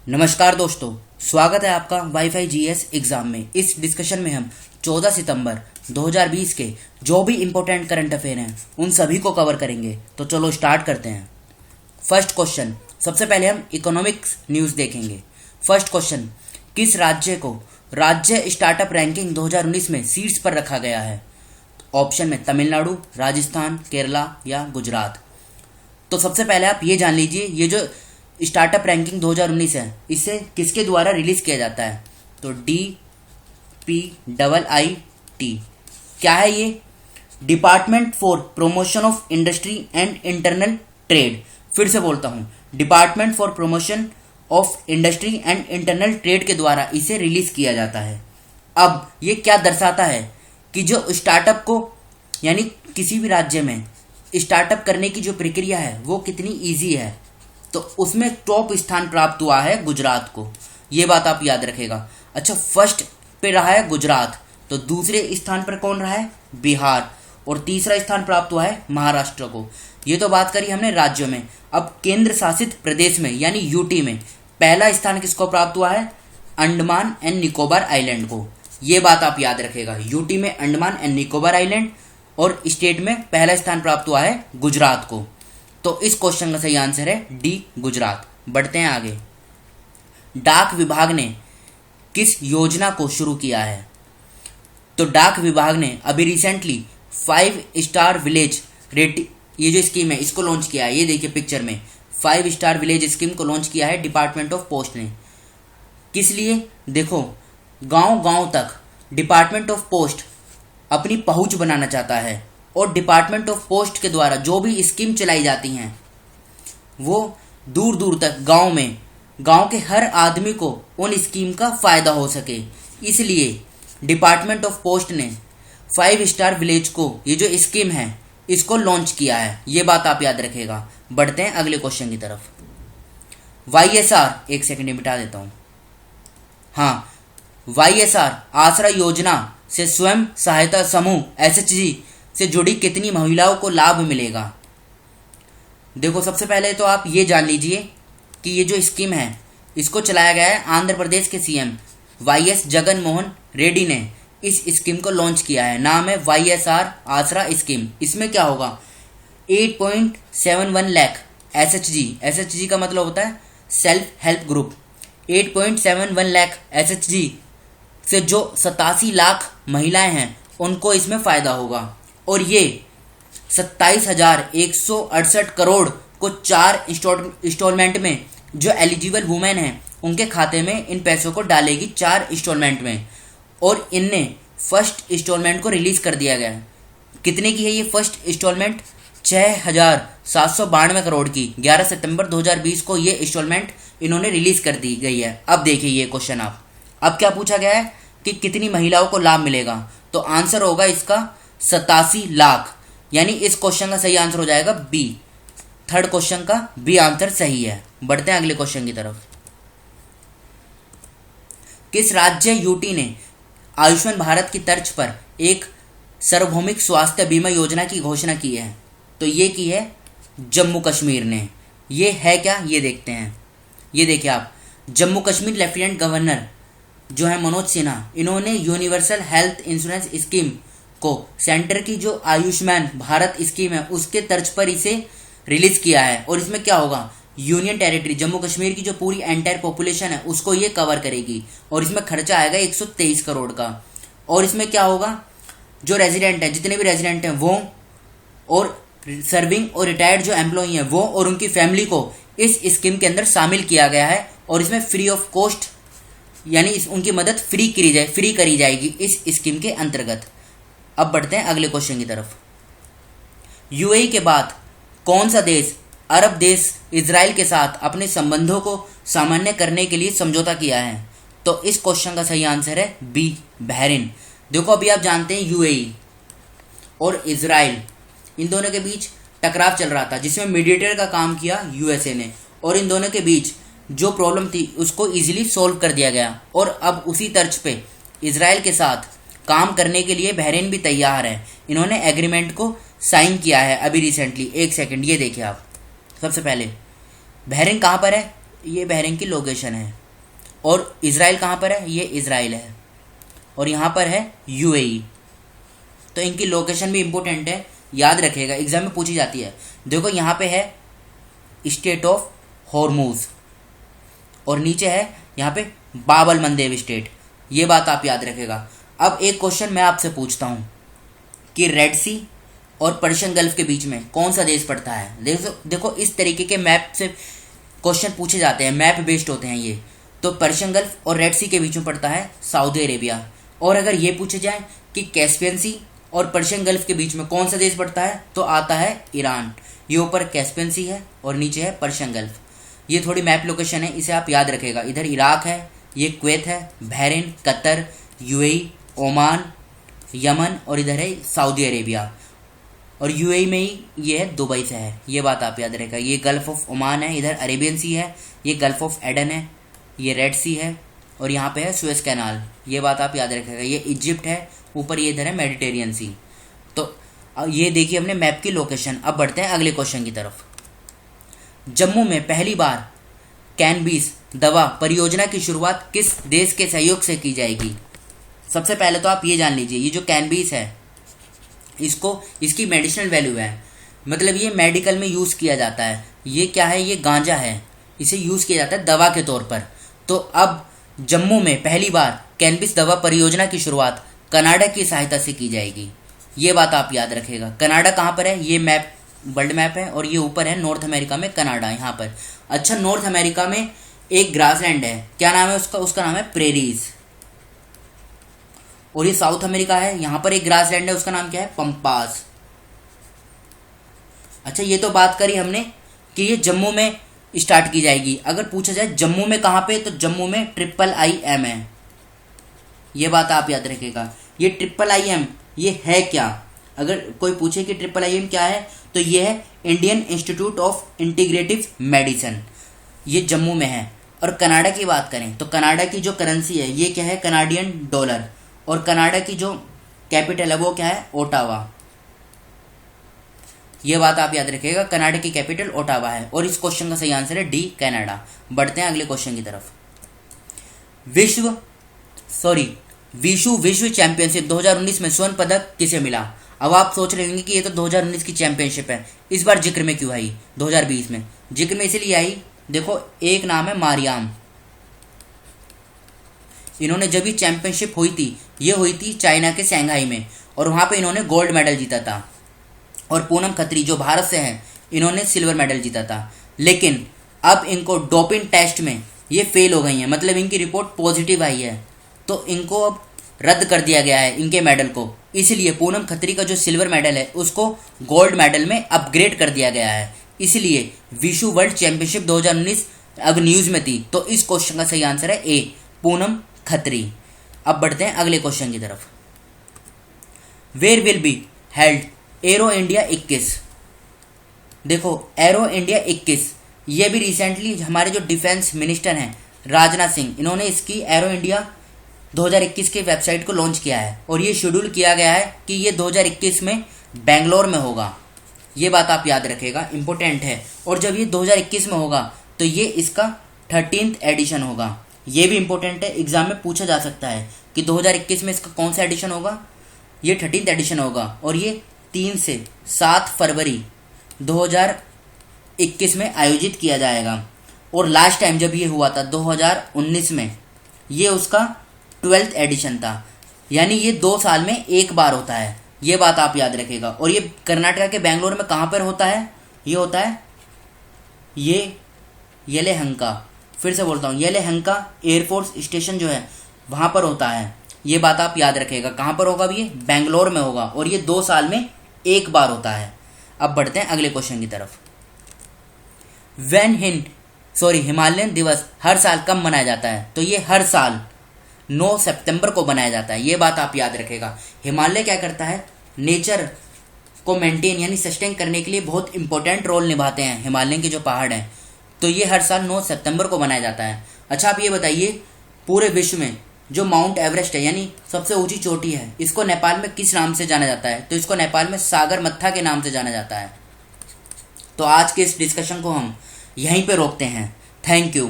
नमस्कार दोस्तों, स्वागत है आपका वाईफाई जीएस एग्जाम में। इस डिस्कशन में हम 14 सितंबर 2020 के जो भी इम्पोर्टेंट करंट अफेयर हैं उन सभी को कवर करेंगे। तो चलो स्टार्ट करते हैं। फर्स्ट क्वेश्चन, सबसे पहले हम इकोनॉमिक्स न्यूज़ देखेंगे। फर्स्ट क्वेश्चन, किस राज्य को राज्य स्टार्टअप रैंकिंग 2019 में शीर्ष पर रखा गया है? ऑप्शन में तमिलनाडु, राजस्थान, केरला या गुजरात। तो सबसे पहले आप ये जान लीजिए, ये जो स्टार्टअप रैंकिंग 2019 है इसे किसके द्वारा रिलीज किया जाता है? तो DPIIT। क्या है ये? Department for promotion of industry and internal trade. फिर से बोलता हूँ, department for promotion of industry and internal trade के द्वारा इसे रिलीज किया जाता है। अब ये क्या दर्शाता है कि जो स्टार्टअप को यानी किसी भी राज्य में स्टार्टअप करने की जो प्रक्रिया है वो कितनी ईजी है। तो उसमें टॉप स्थान प्राप्त हुआ है गुजरात को, ये बात आप याद रखेगा। अच्छा, फर्स्ट पे रहा है गुजरात, तो दूसरे स्थान पर कौन रहा है? बिहार। और तीसरा स्थान प्राप्त हुआ है महाराष्ट्र को। ये तो बात करी हमने राज्यों में। अब केंद्र शासित प्रदेश में यानी यूटी में पहला स्थान किसको प्राप्त हुआ है? अंडमान एंड निकोबार आइलैंड को। ये बात आप याद रखेगा, यूटी में अंडमान एंड निकोबार आइलैंड और स्टेट में पहला स्थान प्राप्त हुआ है गुजरात को। तो इस क्वेश्चन का सही आंसर है डी, गुजरात। बढ़ते हैं आगे। डाक विभाग ने किस योजना को शुरू किया है? तो डाक विभाग ने अभी रिसेंटली 5 स्टार विलेज रेटिंग, ये जो स्कीम है इसको लॉन्च किया है। ये देखिए पिक्चर में 5 स्टार विलेज स्कीम को लॉन्च किया है डिपार्टमेंट ऑफ पोस्ट ने। किस लिए? देखो, गांव गांव तक डिपार्टमेंट ऑफ पोस्ट अपनी पहुंच बनाना चाहता है और डिपार्टमेंट ऑफ पोस्ट के द्वारा जो भी स्कीम चलाई जाती हैं वो दूर दूर तक गांव के हर आदमी को उन स्कीम का फायदा हो सके। इसलिए डिपार्टमेंट ऑफ पोस्ट ने 5 स्टार विलेज को, ये जो स्कीम है इसको लॉन्च किया है। ये बात आप याद रखेगा। बढ़ते हैं अगले क्वेश्चन की तरफ। YSR, एक सेकंड मिटा देता हूं। हाँ, YSR आसरा योजना से स्वयं सहायता समूह SHG से जुड़ी कितनी महिलाओं को लाभ मिलेगा? देखो, सबसे पहले तो आप ये जान लीजिए कि ये जो स्कीम है इसको चलाया गया है आंध्र प्रदेश के सीएम YS जगन मोहन रेड्डी ने इस स्कीम को लॉन्च किया है। नाम है YSR आसरा स्कीम। इसमें क्या होगा? 8.71 लाख SHG का मतलब होता है self help group. 8.71 lakh SHG से जो 87 लाख महिलाएं हैं उनको इसमें फायदा होगा। और ये 27,168 करोड़ को 4 इंस्टॉलमेंट में जो एलिजिबल वुमेन हैं उनके खाते में इन पैसों को डालेगी 4 इंस्टॉलमेंट में। और इनने फर्स्ट इंस्टॉलमेंट को रिलीज कर दिया गया है। कितने की है ये फर्स्ट इंस्टॉलमेंट? 6,792 करोड़ की। 11 सितंबर 2020 को ये इंस्टॉलमेंट इन्होंने रिलीज कर दी गई है। अब देखिए ये क्वेश्चन अब क्या पूछा गया है कि कितनी महिलाओं को लाभ मिलेगा? तो आंसर होगा इसका 87 लाख। यानी इस क्वेश्चन का सही आंसर हो जाएगा बी। थर्ड क्वेश्चन का बी आंसर सही है। बढ़ते हैं अगले क्वेश्चन की तरफ। किस राज्य यूटी ने आयुष्मान भारत की तर्ज पर एक सार्वभौमिक स्वास्थ्य बीमा योजना की घोषणा की है? तो ये की है जम्मू कश्मीर ने। ये है क्या, ये देखते हैं। ये देखिए आप, जम्मू कश्मीर लेफ्टिनेंट गवर्नर जो है मनोज सिन्हा, इन्होंने यूनिवर्सल हेल्थ इंश्योरेंस स्कीम को सेंटर की जो आयुष्मान भारत स्कीम है उसके तर्ज पर इसे रिलीज किया है। और इसमें क्या होगा? यूनियन टेरिटरी जम्मू कश्मीर की जो पूरी एंटायर पॉपुलेशन है उसको ये कवर करेगी। और इसमें खर्चा आएगा 123 करोड़ का। और इसमें क्या होगा? जो रेजिडेंट है, जितने भी रेजिडेंट हैं वो, और सर्विंग और रिटायर्ड जो एम्प्लॉई हैं वो और उनकी फैमिली को इस स्कीम के अंदर शामिल किया गया है। और इसमें फ्री ऑफ कॉस्ट यानी उनकी मदद फ्री करी जाएगी इस स्कीम के अंतर्गत। अब बढ़ते हैं अगले क्वेश्चन की तरफ। यूएई के बाद कौन सा देश अरब देश इजराइल के साथ अपने संबंधों को सामान्य करने के लिए समझौता किया है? तो इस क्वेश्चन का सही आंसर है बी, बहरीन। देखो, अभी आप जानते हैं यूएई और इजराइल, इन दोनों के बीच टकराव चल रहा था जिसमें मीडिएटर का काम किया यूएसए ने। और इन दोनों के बीच जो प्रॉब्लम थी उसको इजीली सॉल्व कर दिया गया। और अब उसी तर्ज पे इजराइल के साथ काम करने के लिए बहरीन भी तैयार है। इन्होंने एग्रीमेंट को साइन किया है अभी रिसेंटली। एक सेकंड, ये देखिए आप। सबसे पहले बहरीन कहाँ पर है? ये बहरीन की लोकेशन है। और इज़राइल कहाँ पर है? ये इज़राइल है। और यहाँ पर है यूएई। तो इनकी लोकेशन भी इम्पोर्टेंट है, याद रखिएगा, एग्जाम में पूछी जाती है। देखो यहाँ पे है स्टेट ऑफ हॉर्मूज और नीचे है यहाँ पे बाब अल मंदेब स्टेट। ये बात आप याद रखेगा। अब एक क्वेश्चन मैं आपसे पूछता हूँ कि रेड सी और पर्शियन गल्फ के बीच में कौन सा देश पड़ता है? देखो इस तरीके के मैप से क्वेश्चन पूछे जाते हैं, मैप बेस्ड होते हैं ये। तो पर्शियन गल्फ और रेड सी के बीच में पड़ता है सऊदी अरेबिया। और अगर ये पूछे जाए कि कैस्पियन सी और पर्शियन गल्फ के बीच में कौन सा देश पड़ता है, तो आता है ईरान। ये ऊपर कैस्पियन सी है और नीचे है पर्शियन गल्फ। ये थोड़ी मैप लोकेशन है, इसे आप याद रखेगा। इधर इराक है, ये कुवैत है, Bahrain, Qatar, UAE, Oman, Yemen और इधर है सऊदी अरेबिया। और यूएई में ही ये है दुबई से है। ये बात आप याद रखेगा। ये गल्फ ऑफ ओमान है, इधर अरेबियन सी है, ये गल्फ ऑफ एडन है, ये रेड सी है और यहाँ पे है सुएज कैनाल। ये बात आप याद रखेगा। ये इजिप्ट है, ऊपर ये इधर है मेडिटेरियन सी। तो ये देखिए हमने मैप की लोकेशन। अब बढ़ते हैं अगले क्वेश्चन की तरफ। जम्मू में पहली बार कैनबिस दवा परियोजना की शुरुआत किस देश के सहयोग से की जाएगी? सबसे पहले तो आप ये जान लीजिए, ये जो कैनबिस है इसकी मेडिसिनल वैल्यू है, मतलब ये मेडिकल में यूज़ किया जाता है। ये क्या है? ये गांजा है, इसे यूज़ किया जाता है दवा के तौर पर। तो अब जम्मू में पहली बार कैनबिस दवा परियोजना की शुरुआत कनाडा की सहायता से की जाएगी। ये बात आप याद रखेगा। कनाडा कहाँ पर है? ये मैप वर्ल्ड मैप है और ये ऊपर है नॉर्थ अमेरिका में कनाडा, यहाँ पर। अच्छा, नॉर्थ अमेरिका में एक ग्रासलैंड है, क्या नाम है उसका नाम है प्रेरीज। और ये साउथ अमेरिका है, यहाँ पर एक ग्रासलैंड है, उसका नाम क्या है? पंपास। अच्छा, ये तो बात करी हमने कि ये जम्मू में स्टार्ट की जाएगी। अगर पूछा जाए जम्मू में कहाँ पे, तो जम्मू में IIM है। ये बात आप याद रखेगा। ये IIM ये है क्या? अगर कोई पूछे कि IIM क्या है, तो ये है Indian institute of integrative medicine. ये जम्मू में है। और कनाडा की बात करें तो कनाडा की जो करेंसी है ये क्या है? Canadian dollar. और कनाडा की जो कैपिटल है वो क्या है? ओटावा। ये बात आप याद रखिएगा, कनाडा की कैपिटल ओटावा है। और इस क्वेश्चन का सही आंसर है डी, कनाडा। बढ़ते हैं अगले क्वेश्चन की तरफ। विश्व चैंपियनशिप 2019 में स्वर्ण पदक किसे मिला? अब आप सोच रहे होंगे कि ये तो 2019 की चैंपियनशिप है, इस बार जिक्र में क्यों आई 2020 में? जिक्र में इसलिए आई, देखो एक नाम है मारियाम। इन्होंने जब ये चैंपियनशिप हुई थी, ये हुई थी चाइना के शंघाई में, और वहाँ पे इन्होंने गोल्ड मेडल जीता था। और पूनम खत्री जो भारत से हैं, इन्होंने सिल्वर मेडल जीता था। लेकिन अब इनको डोपिंग टेस्ट में ये फेल हो गई हैं, मतलब इनकी रिपोर्ट पॉजिटिव आई है, तो इनको अब रद्द कर दिया गया है इनके मेडल को। इसलिए पूनम खत्री का जो सिल्वर मेडल है उसको गोल्ड मेडल में अपग्रेड कर दिया गया है। इसलिए विश्व वर्ल्ड चैंपियनशिप 2019 अब न्यूज़ में थी, तो इस क्वेश्चन का सही आंसर है ए, पूनम खत्री। अब बढ़ते हैं अगले क्वेश्चन की तरफ। Where will be held aero India 21? देखो एरो इंडिया 21 ये भी रिसेंटली हमारे जो डिफेंस मिनिस्टर हैं राजनाथ सिंह, इन्होंने इसकी एरो इंडिया 2021 के वेबसाइट को लॉन्च किया है। और ये शेड्यूल किया गया है कि ये 2021 में बेंगलोर में होगा। ये बात आप याद रखेगा, इंपॉर्टेंट है। और जब ये 2021 में होगा तो ये इसका 13th एडिशन होगा। ये भी इंपॉर्टेंट है, एग्जाम में पूछा जा सकता है कि 2021 में इसका कौन सा एडिशन होगा? ये 13th एडिशन होगा। और ये 3 से 7 फरवरी 2021 में आयोजित किया जाएगा। और लास्ट टाइम जब ये हुआ था 2019 में, ये उसका 12th एडिशन था। यानी ये 2 साल में एक बार होता है, ये बात आप याद रखेगा। और ये कर्नाटका के बेंगलोर में कहाँ पर होता है? ये होता है ये येलेहंका, फिर से बोलता हूँ, येलेहंका एयरफोर्स स्टेशन जो है वहाँ पर होता है। ये बात आप याद रखेगा। कहाँ पर होगा? ये बेंगलोर में होगा। और ये 2 साल में एक बार होता है। अब बढ़ते हैं अगले क्वेश्चन की तरफ। हिमालयन दिवस हर साल कब मनाया जाता है? तो ये हर साल 9 सितंबर को बनाया जाता है। ये बात आप याद रखेगा। हिमालय क्या करता है? नेचर को मेंटेन यानी सस्टेन करने के लिए बहुत इंपॉर्टेंट रोल निभाते हैं हिमालय के जो पहाड़ हैं। तो ये हर साल 9 सितंबर को बनाया जाता है। अच्छा, आप ये बताइए पूरे विश्व में जो माउंट एवरेस्ट है यानी सबसे ऊंची चोटी है, इसको नेपाल में किस नाम से जाना जाता है? तो इसको नेपाल में सागर मत्था के नाम से जाना जाता है। तो आज के इस डिस्कशन को हम यहीं पे रोकते हैं। Thank you.